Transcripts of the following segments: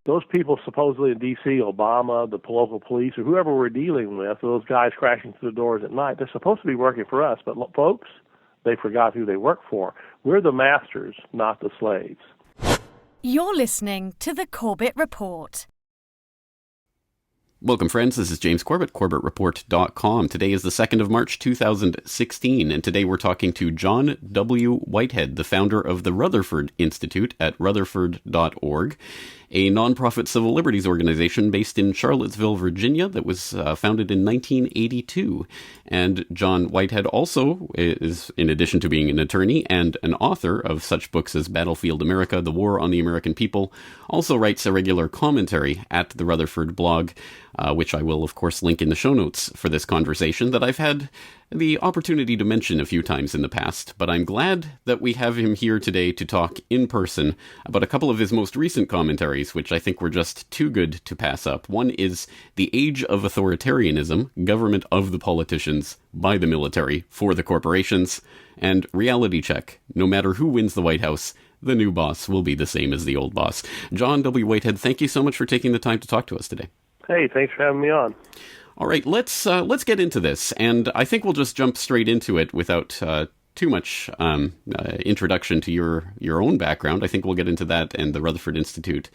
those people supposedly in D.C., Obama, the local police, or whoever we're dealing with, those guys crashing through the doors at night, they're supposed to be working for us. But folks, they forgot who they work for. We're the masters, not the slaves. You're listening to the Corbett Report. Welcome, friends. This is James Corbett, CorbettReport.com. Today is the 2nd of March, 2016, and today we're talking to John W. Whitehead, the founder of the Rutherford Institute at rutherford.org, a nonprofit civil liberties organization based in Charlottesville, Virginia, that was founded in 1982. And John Whitehead also is, in addition to being an attorney and an author of such books as Battlefield America, The War on the American People, also writes a regular commentary at the Rutherford blog, which I will, of course, link in the show notes for this conversation that I've had the opportunity to mention a few times in the past. But I'm glad that we have him here today to talk in person about a couple of his most recent commentaries, which I think were just too good to pass up. One is The Age of Authoritarianism, Government of the Politicians, by the Military, for the Corporations, and Reality Check, No matter who wins the White House, the new boss will be the same as the old boss. John W. Whitehead, thank you so much for taking the time to talk to us today. Hey, thanks for having me on. All right, let's get into this, and I think we'll just jump straight into it without too much introduction to your own background. I think we'll get into that and the Rutherford Institute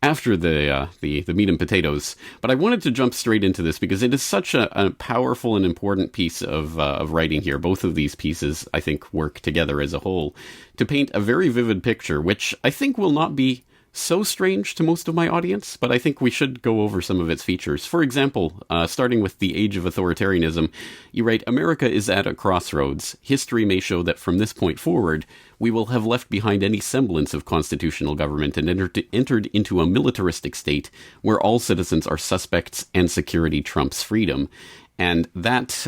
after the meat and potatoes. But I wanted to jump straight into this because it is such a powerful and important piece of writing here. Both of these pieces, I think, work together as a whole to paint a very vivid picture, which I think will not be so strange to most of my audience, but I think we should go over some of its features. For example, starting with The Age of Authoritarianism, you write, America is at a crossroads. History may show that from this point forward, we will have left behind any semblance of constitutional government and entered into a militaristic state where all citizens are suspects and security trumps freedom. And that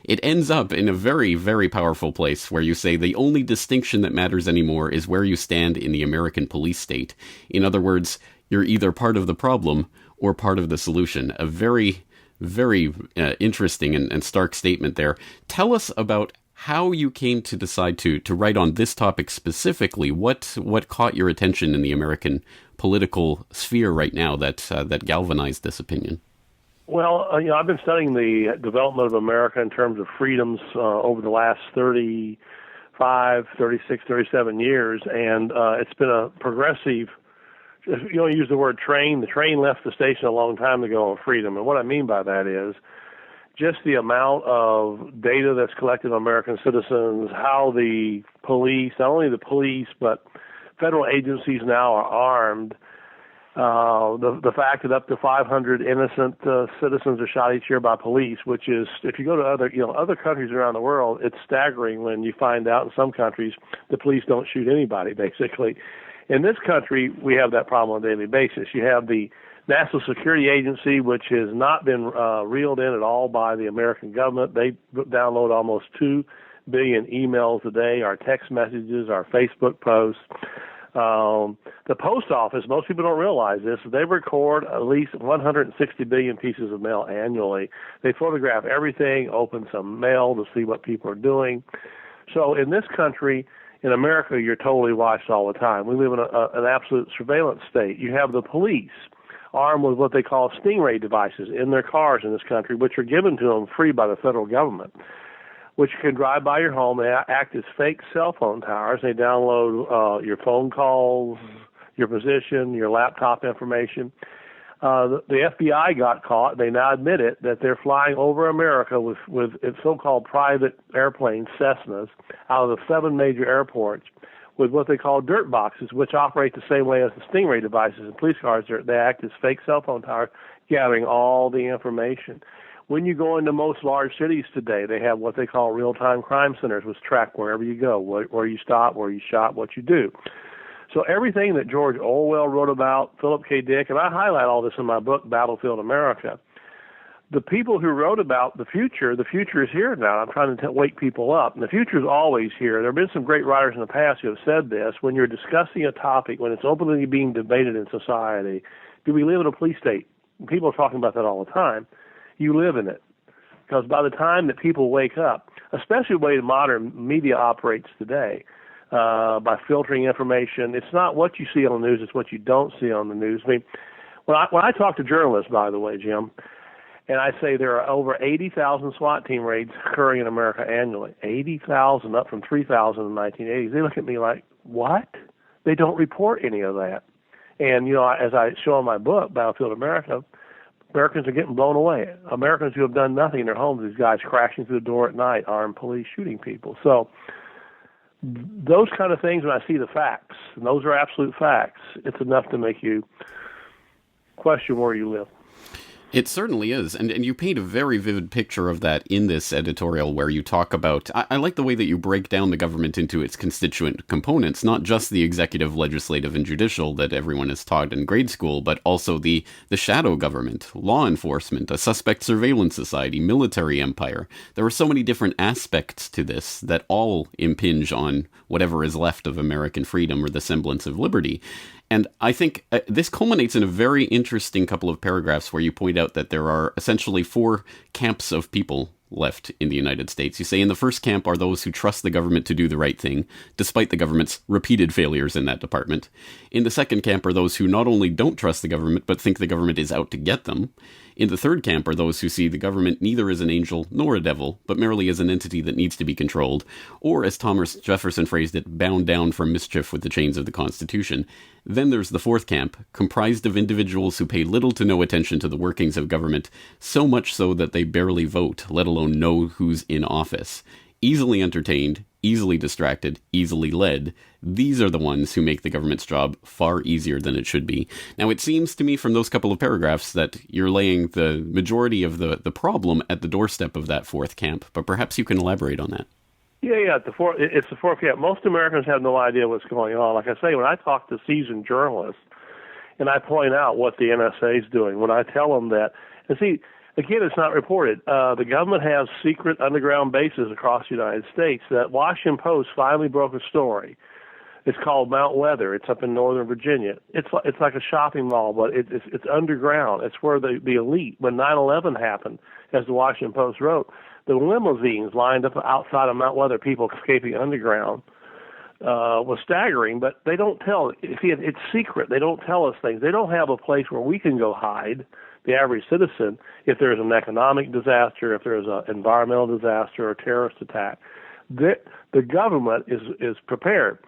it ends up in a very, very powerful place where you say the only distinction that matters anymore is where you stand in the American police state. In other words, you're either part of the problem or part of the solution. A very, very interesting and stark statement there. Tell us about how you came to decide to write on this topic specifically. What caught your attention in the American political sphere right now that galvanized this opinion? Well, I've been studying the development of America in terms of freedoms over the last 35, 36, 37 years, and it's been a progressive, use the word train. The train left the station a long time ago on freedom, and what I mean by that is just the amount of data that's collected on American citizens, how the police, not only the police, but federal agencies now are armed. The fact that up to 500 innocent citizens are shot each year by police, which is, if you go to other countries around the world, it's staggering when you find out in some countries the police don't shoot anybody, basically. In this country, we have that problem on a daily basis. You have the National Security Agency, which has not been reeled in at all by the American government. They download almost 2 billion emails a day, our text messages, our Facebook posts. The post office, most people don't realize this, they record at least 160 billion pieces of mail annually. They photograph everything, open some mail to see what people are doing. So in this country, in America, you're totally watched all the time. We live in an absolute surveillance state. You have the police armed with what they call stingray devices in their cars in this country, which are given to them free by the federal government, which can drive by your home. They act as fake cell phone towers. They download your phone calls, your position, your laptop information. The FBI got caught. They now admit it, that they're flying over America with so-called private airplanes, Cessnas, out of the 7 major airports with what they call dirt boxes, which operate the same way as the stingray devices in police cars. They act as fake cell phone towers, gathering all the information. When you go into most large cities today, they have what they call real-time crime centers, which track wherever you go, where you stop, where you shop, what you do. So everything that George Orwell wrote about, Philip K. Dick, and I highlight all this in my book, Battlefield America, the people who wrote about the future is here now. I'm trying to wake people up. And the future is always here. There have been some great writers in the past who have said this. When you're discussing a topic, when it's openly being debated in society, do we live in a police state? People are talking about that all the time. You live in it. Because by the time that people wake up, especially the way modern media operates today, by filtering information. It's not what you see on the news, it's what you don't see on the news. I mean, when I talk to journalists, by the way, Jim, and I say there are over 80,000 SWAT team raids occurring in America annually, 80,000 up from 3,000 in the 1980s, they look at me like, what? They don't report any of that. And, as I show in my book, Battlefield America, Americans are getting blown away. Americans who have done nothing in their homes, these guys crashing through the door at night, armed police shooting people. So those kind of things, when I see the facts, and those are absolute facts, it's enough to make you question where you live. It certainly is. And you paint a very vivid picture of that in this editorial where you talk about, I like the way that you break down the government into its constituent components, not just the executive, legislative, and judicial that everyone is taught in grade school, but also the shadow government, law enforcement, a suspect surveillance society, military empire. There are so many different aspects to this that all impinge on whatever is left of American freedom or the semblance of liberty. And I think this culminates in a very interesting couple of paragraphs where you point out that there are essentially 4 camps of people left in the United States. You say in the first camp are those who trust the government to do the right thing, despite the government's repeated failures in that department. In the second camp are those who not only don't trust the government, but think the government is out to get them. In the third camp are those who see the government neither as an angel nor a devil, but merely as an entity that needs to be controlled, or as Thomas Jefferson phrased it, bound down for mischief with the chains of the Constitution. Then there's the fourth camp, comprised of individuals who pay little to no attention to the workings of government, so much so that they barely vote, let alone know who's in office. Easily entertained, easily distracted, easily led. These are the ones who make the government's job far easier than it should be. Now, it seems to me from those couple of paragraphs that you're laying the majority of the problem at the doorstep of that fourth camp, but perhaps you can elaborate on that. Yeah, it's the fourth camp. Most Americans have no idea what's going on. Like I say, when I talk to seasoned journalists and I point out what the NSA is doing, when I tell them that, and see, again, it's not reported. The government has secret underground bases across the United States. That Washington Post finally broke a story. It's called Mount Weather. It's up in Northern Virginia. It's like a shopping mall, but it's underground. It's where the elite, when 9/11 happened, as the Washington Post wrote, the limousines lined up outside of Mount Weather, people escaping underground, was staggering. But they don't tell. See, it's secret. They don't tell us things. They don't have a place where we can go hide, the average citizen, if there's an economic disaster, if there's an environmental disaster or a terrorist attack. The government is prepared.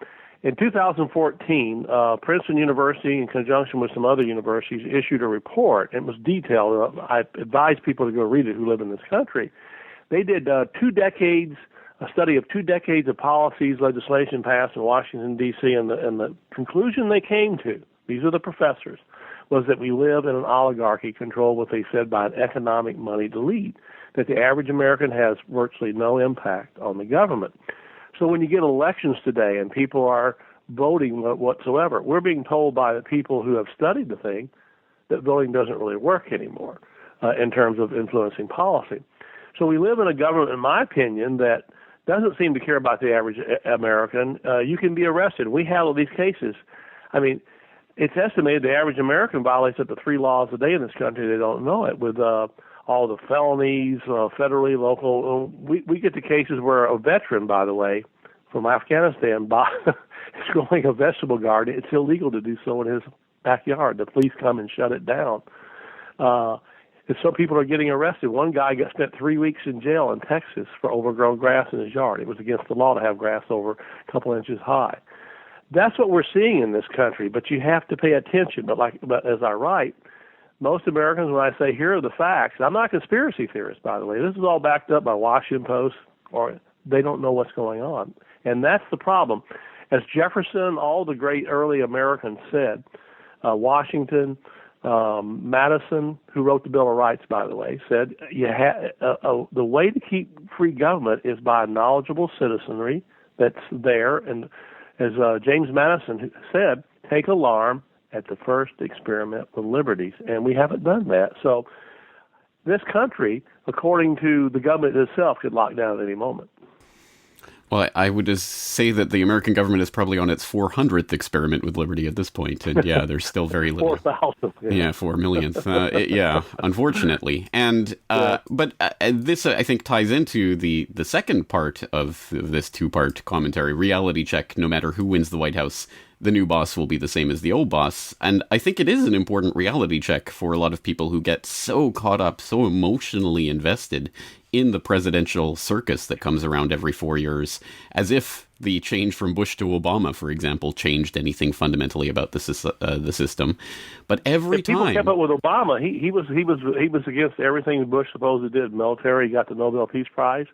In 2014, Princeton University, in conjunction with some other universities, issued a report. It was detailed. I advise people to go read it who live in this country. They did a study of 2 decades of policies, legislation passed in Washington, D.C., and the conclusion they came to, these are the professors, was that we live in an oligarchy controlled, what they said, by an economic moneyed elite, that the average American has virtually no impact on the government. So when you get elections today and people are voting whatsoever, we're being told by the people who have studied the thing that voting doesn't really work anymore in terms of influencing policy. So we live in a government, in my opinion, that doesn't seem to care about the average American. You can be arrested. We handle these cases. I mean, it's estimated the average American violates up to 3 laws a day in this country. They don't know it. With all the felonies, federally, local, we get to cases where a veteran, by the way, from Afghanistan, is growing a vegetable garden. It's illegal to do so in his backyard. The police come and shut it down. And so people are getting arrested. One guy spent 3 weeks in jail in Texas for overgrown grass in his yard. It was against the law to have grass over a couple inches high. That's what we're seeing in this country, but you have to pay attention. But as I write, most Americans, when I say here are the facts, I'm not a conspiracy theorist, by the way. This is all backed up by Washington Post, or they don't know what's going on. And that's the problem. As Jefferson, all the great early Americans said, Washington, Madison, who wrote the Bill of Rights, by the way, said the way to keep free government is by knowledgeable citizenry that's there. And as James Madison said, take alarm at the first experiment with liberties. And we haven't done that. So this country, according to the government itself, could lock down at any moment. Well, I would just say that the American government is probably on its 400th experiment with liberty at this point, and yeah, there's still very little. 4,000. Yeah, 4 millionth. Yeah, unfortunately, and but this I think ties into the second part of this two-part commentary: reality check. No matter who wins the White House, the new boss will be the same as the old boss, and I think it is an important reality check for a lot of people who get so caught up, so emotionally invested in the presidential circus that comes around every 4 years, as if the change from Bush to Obama, for example, changed anything fundamentally about the system. But every time people kept up with Obama, he was against everything Bush supposedly did. Military, he got the Nobel Peace Prize,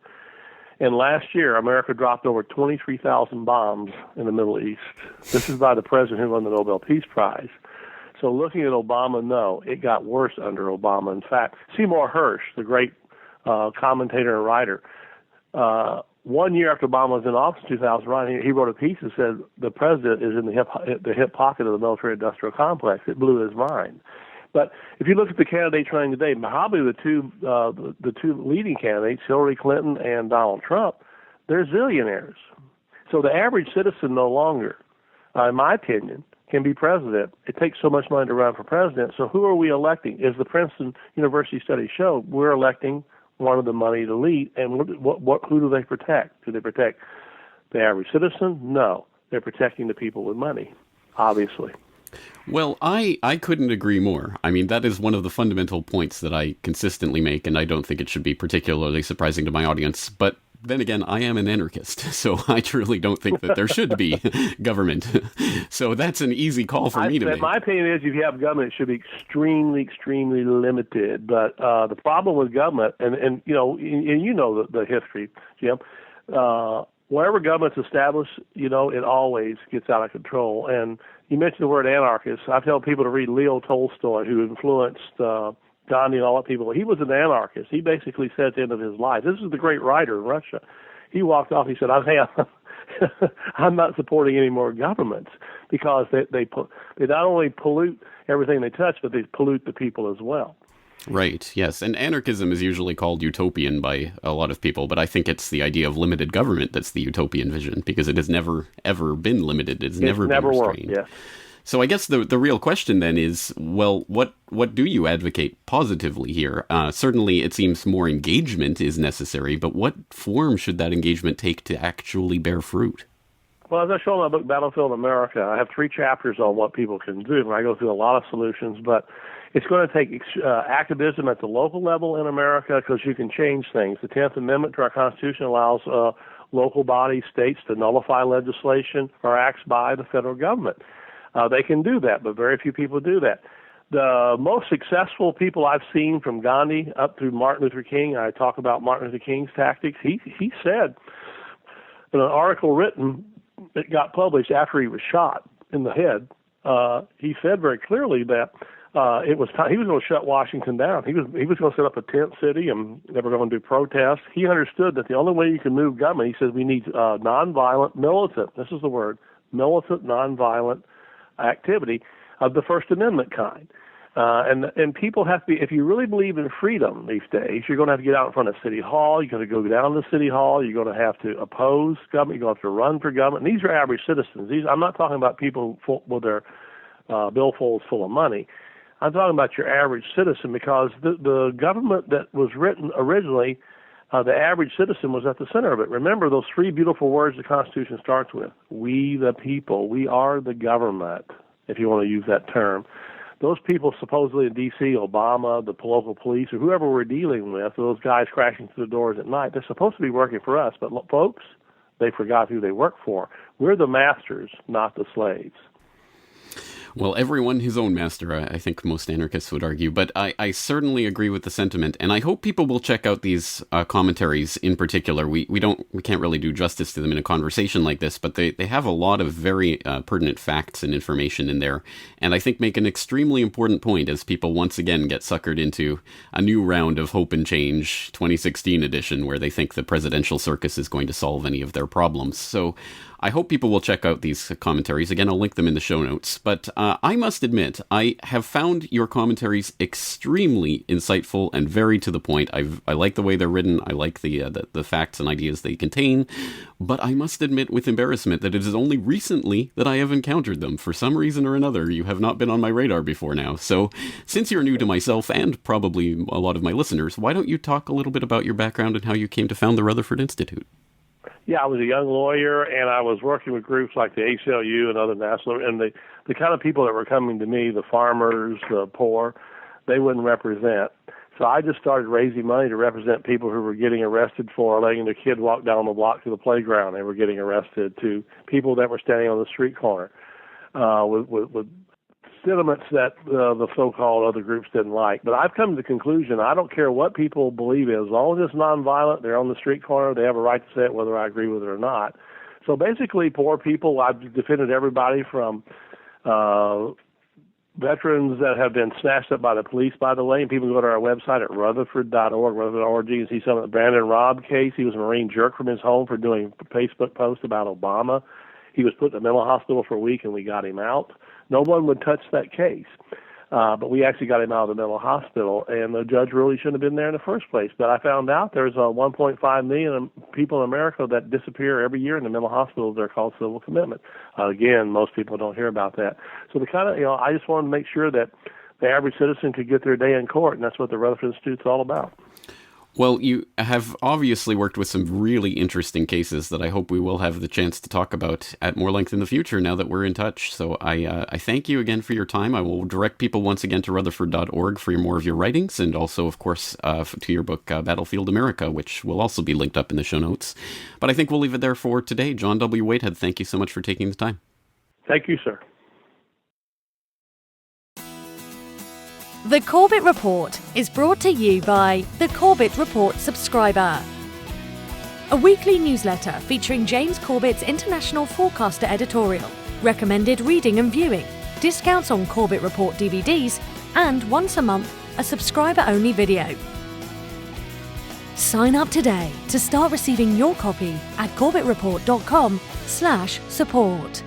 and last year America dropped over 23,000 bombs in the Middle East. This is by the president who won the Nobel Peace Prize. So looking at Obama, no, it got worse under Obama. In fact, Seymour Hersh, the great commentator and writer, 1 year after Obama was in office in 2001, he wrote a piece that said the president is in the hip pocket of the military-industrial complex. It blew his mind. But if you look at the candidates running today, probably the two leading candidates, Hillary Clinton and Donald Trump, they're zillionaires. So the average citizen no longer, in my opinion, can be president. It takes so much money to run for president. So who are we electing? As the Princeton University study showed, we're electing one of the moneyed elite. And who do they protect? Do they protect the average citizen? No. They're protecting the people with money, obviously. Well, I couldn't agree more. I mean, that is one of the fundamental points that I consistently make, and I don't think it should be particularly surprising to my audience. But then again, I am an anarchist, so I truly don't think that there should be government. So that's an easy call for me to make. My opinion is if you have government, it should be extremely, extremely limited. But the problem with government, and you know the history, Jim, wherever government's established, it always gets out of control. And you mentioned the word anarchist. I tell people to read Leo Tolstoy, who influenced Gandhi and all that people. He was an anarchist. He basically said at the end of his life, this is the great writer in Russia. He walked off. He said, I'm not supporting any more governments because they not only pollute everything they touch, but they pollute the people as well. Right, yes. And anarchism is usually called utopian by a lot of people, but I think it's the idea of limited government that's the utopian vision, because it has never, ever been limited. It's never been restrained. Worked, yeah. So I guess the real question then is, well, what do you advocate positively here? Certainly it seems more engagement is necessary, but what form should that engagement take to actually bear fruit? Well, as I show in my book, Battlefield America, I have 3 chapters on what people can do, and I go through a lot of solutions, but it's going to take activism at the local level in America because you can change things. The 10th Amendment to our Constitution allows local bodies, states, to nullify legislation or acts by the federal government. They can do that, but very few people do that. The most successful people I've seen from Gandhi up through Martin Luther King, I talk about Martin Luther King's tactics. He said in an article written that got published after he was shot in the head, he said very clearly that it was time. He was going to shut Washington down. He was going to set up a tent city, and they were going to do protests. He understood that the only way you can move government, he says, we need nonviolent, militant. This is the word, militant, nonviolent activity of the First Amendment kind. And people have to be, if you really believe in freedom these days, you're going to have to get out in front of City Hall. You're going to go down to City Hall. You're going to have to oppose government. You're going to have to run for government. And these are average citizens. I'm not talking about people with their billfolds full of money. I'm talking about your average citizen, because the government that was written originally, the average citizen was at the center of it. Remember those 3 beautiful words the Constitution starts with: we the people, we are the government, if you want to use that term. Those people supposedly in D.C., Obama, the local police, or whoever we're dealing with, those guys crashing through the doors at night, they're supposed to be working for us. But folks, they forgot who they work for. We're the masters, not the slaves. Well, everyone his own master, I think most anarchists would argue, but I certainly agree with the sentiment, and I hope people will check out these commentaries in particular. We can't really do justice to them in a conversation like this, but they have a lot of very pertinent facts and information in there, and I think make an extremely important point as people once again get suckered into a new round of Hope and Change 2016 edition, where they think the presidential circus is going to solve any of their problems. So I hope people will check out these commentaries. Again, I'll link them in the show notes. But I must admit, I have found your commentaries extremely insightful and very to the point. I like the way they're written. I like the facts and ideas they contain. But I must admit with embarrassment that it is only recently that I have encountered them. For some reason or another, you have not been on my radar before now. So since you're new to myself and probably a lot of my listeners, why don't you talk a little bit about your background and how you came to found the Rutherford Institute? Yeah, I was a young lawyer, and I was working with groups like the ACLU and other national, and the kind of people that were coming to me, the farmers, the poor, they wouldn't represent. So I just started raising money to represent people who were getting arrested for letting their kid walk down the block to the playground. They were getting arrested, to people that were standing on the street corner with sentiments that the so-called other groups didn't like. But I've come to the conclusion, I don't care what people believe in, as long as it's nonviolent, they're on the street corner, they have a right to say it whether I agree with it or not. So basically, poor people, I've defended everybody from veterans that have been snatched up by the police, by the way, and people go to our website at rutherford.org, rutherford.org, and see some of the Brandon Robb case. He was a Marine jerk from his home for doing Facebook posts about Obama. He was put in a mental hospital for a week, and we got him out. No one would touch that case, but we actually got him out of the mental hospital, and the judge really shouldn't have been there in the first place. But I found out there's 1.5 million people in America that disappear every year in the mental hospitals. They're called civil commitment. Again, most people don't hear about that. So the kind of, I just wanted to make sure that the average citizen could get their day in court, and that's what the Rutherford Institute's all about. Well, you have obviously worked with some really interesting cases that I hope we will have the chance to talk about at more length in the future now that we're in touch. So I thank you again for your time. I will direct people once again to rutherford.org for more of your writings, and also, of course, to your book, Battlefield America, which will also be linked up in the show notes. But I think we'll leave it there for today. John W. Whitehead, thank you so much for taking the time. Thank you, sir. The Corbett Report is brought to you by the Corbett Report subscriber, a weekly newsletter featuring James Corbett's International Forecaster editorial, recommended reading and viewing, discounts on Corbett Report DVDs, and once a month, a subscriber-only video. Sign up today to start receiving your copy at corbettreport.com/support.